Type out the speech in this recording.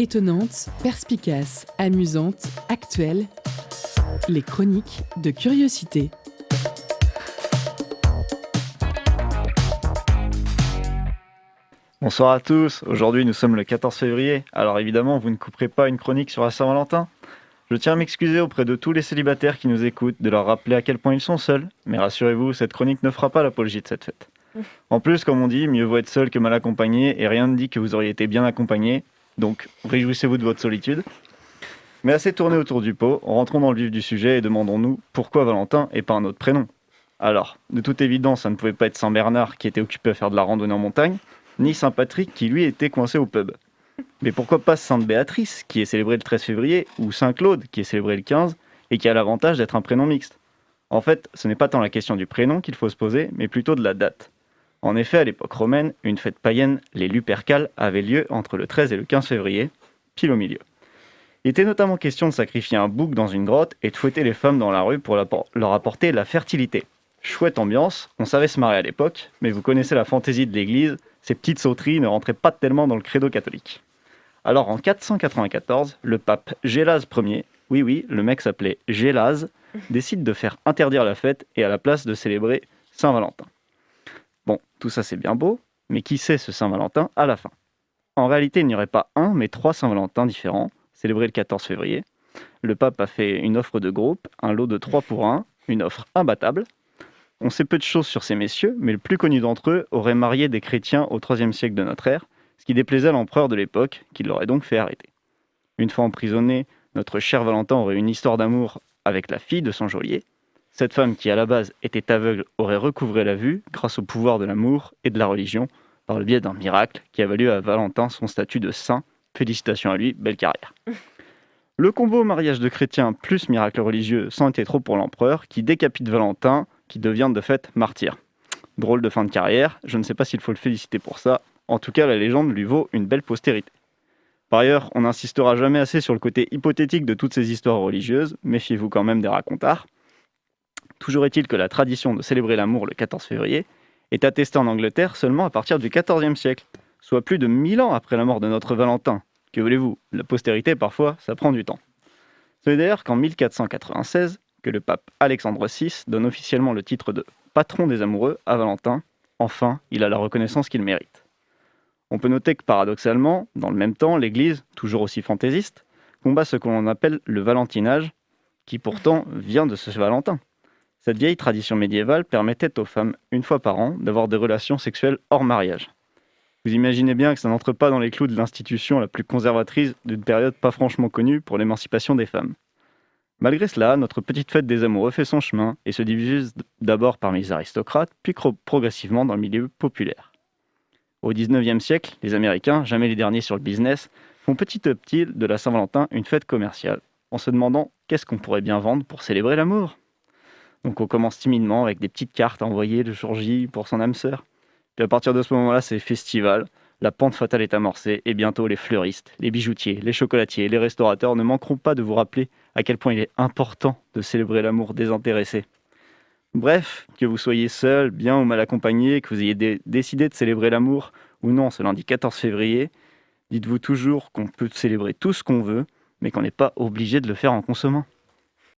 Étonnante, perspicace, amusante, actuelle, les chroniques de curiosité. Bonsoir à tous, aujourd'hui nous sommes le 14 février, alors évidemment vous ne couperez pas une chronique sur la Saint-Valentin. Je tiens à m'excuser auprès de tous les célibataires qui nous écoutent, de leur rappeler à quel point ils sont seuls, mais rassurez-vous, cette chronique ne fera pas l'apologie de cette fête. En plus, comme on dit, mieux vaut être seul que mal accompagné, et rien ne dit que vous auriez été bien accompagné, donc réjouissez-vous de votre solitude. Mais assez tourné autour du pot, rentrons dans le vif du sujet et demandons-nous pourquoi Valentin et pas un autre prénom. Alors, de toute évidence, ça ne pouvait pas être Saint Bernard qui était occupé à faire de la randonnée en montagne, ni Saint Patrick qui lui était coincé au pub. Mais pourquoi pas Sainte Béatrice qui est célébrée le 13 février, ou Saint Claude qui est célébré le 15 et qui a l'avantage d'être un prénom mixte? En fait, ce n'est pas tant la question du prénom qu'il faut se poser, mais plutôt de la date. En effet, à l'époque romaine, une fête païenne, les Lupercales, avait lieu entre le 13 et le 15 février, pile au milieu. Il était notamment question de sacrifier un bouc dans une grotte et de fouetter les femmes dans la rue pour leur apporter la fertilité. Chouette ambiance, on savait se marier à l'époque, mais vous connaissez la fantaisie de l'Église, ces petites sauteries ne rentraient pas tellement dans le credo catholique. Alors en 494, le pape Gélase Ier, oui, le mec s'appelait Gélase, décide de faire interdire la fête et à la place de célébrer Saint-Valentin. Bon, tout ça c'est bien beau, mais qui c'est ce Saint-Valentin à la fin? En réalité, il n'y aurait pas un, mais 3 Saint-Valentin différents, célébrés le 14 février. Le pape a fait une offre de groupe, un lot de 3 pour 1, une offre imbattable. On sait peu de choses sur ces messieurs, mais le plus connu d'entre eux aurait marié des chrétiens au IIIe siècle de notre ère, ce qui déplaisait à l'empereur de l'époque, qui l'aurait donc fait arrêter. Une fois emprisonné, notre cher Valentin aurait une histoire d'amour avec la fille de son geôlier. Cette femme, qui à la base était aveugle, aurait recouvré la vue grâce au pouvoir de l'amour et de la religion, par le biais d'un miracle qui a valu à Valentin son statut de saint. Félicitations à lui, belle carrière. Le combo mariage de chrétiens plus miracle religieux sans été trop pour l'empereur, qui décapite Valentin, qui devient de fait martyr. Drôle de fin de carrière, je ne sais pas s'il faut le féliciter pour ça, en tout cas la légende lui vaut une belle postérité. Par ailleurs, on n'insistera jamais assez sur le côté hypothétique de toutes ces histoires religieuses, méfiez-vous quand même des racontards. Toujours est-il que la tradition de célébrer l'amour le 14 février est attestée en Angleterre seulement à partir du XIVe siècle, soit plus de 1000 ans après la mort de notre Valentin. Que voulez-vous, la postérité parfois, ça prend du temps. C'est d'ailleurs qu'en 1496, que le pape Alexandre VI donne officiellement le titre de patron des amoureux à Valentin. Enfin, il a la reconnaissance qu'il mérite. On peut noter que paradoxalement, dans le même temps, l'Église, toujours aussi fantaisiste, combat ce que l'on appelle le valentinage, qui pourtant vient de ce Valentin. Cette vieille tradition médiévale permettait aux femmes, une fois par an, d'avoir des relations sexuelles hors mariage. Vous imaginez bien que ça n'entre pas dans les clous de l'institution la plus conservatrice d'une période pas franchement connue pour l'émancipation des femmes. Malgré cela, notre petite fête des amoureux fait son chemin et se divise d'abord parmi les aristocrates, puis progressivement dans le milieu populaire. Au XIXe siècle, les Américains, jamais les derniers sur le business, font petit à petit de la Saint-Valentin une fête commerciale, en se demandant qu'est-ce qu'on pourrait bien vendre pour célébrer l'amour. Donc on commence timidement avec des petites cartes à envoyer le jour J pour son âme sœur. Puis à partir de ce moment-là, c'est festival. La pente fatale est amorcée et bientôt les fleuristes, les bijoutiers, les chocolatiers, les restaurateurs ne manqueront pas de vous rappeler à quel point il est important de célébrer l'amour désintéressé. Bref, que vous soyez seul, bien ou mal accompagné, que vous ayez décidé de célébrer l'amour ou non ce lundi 14 février, dites-vous toujours qu'on peut célébrer tout ce qu'on veut, mais qu'on n'est pas obligé de le faire en consommant.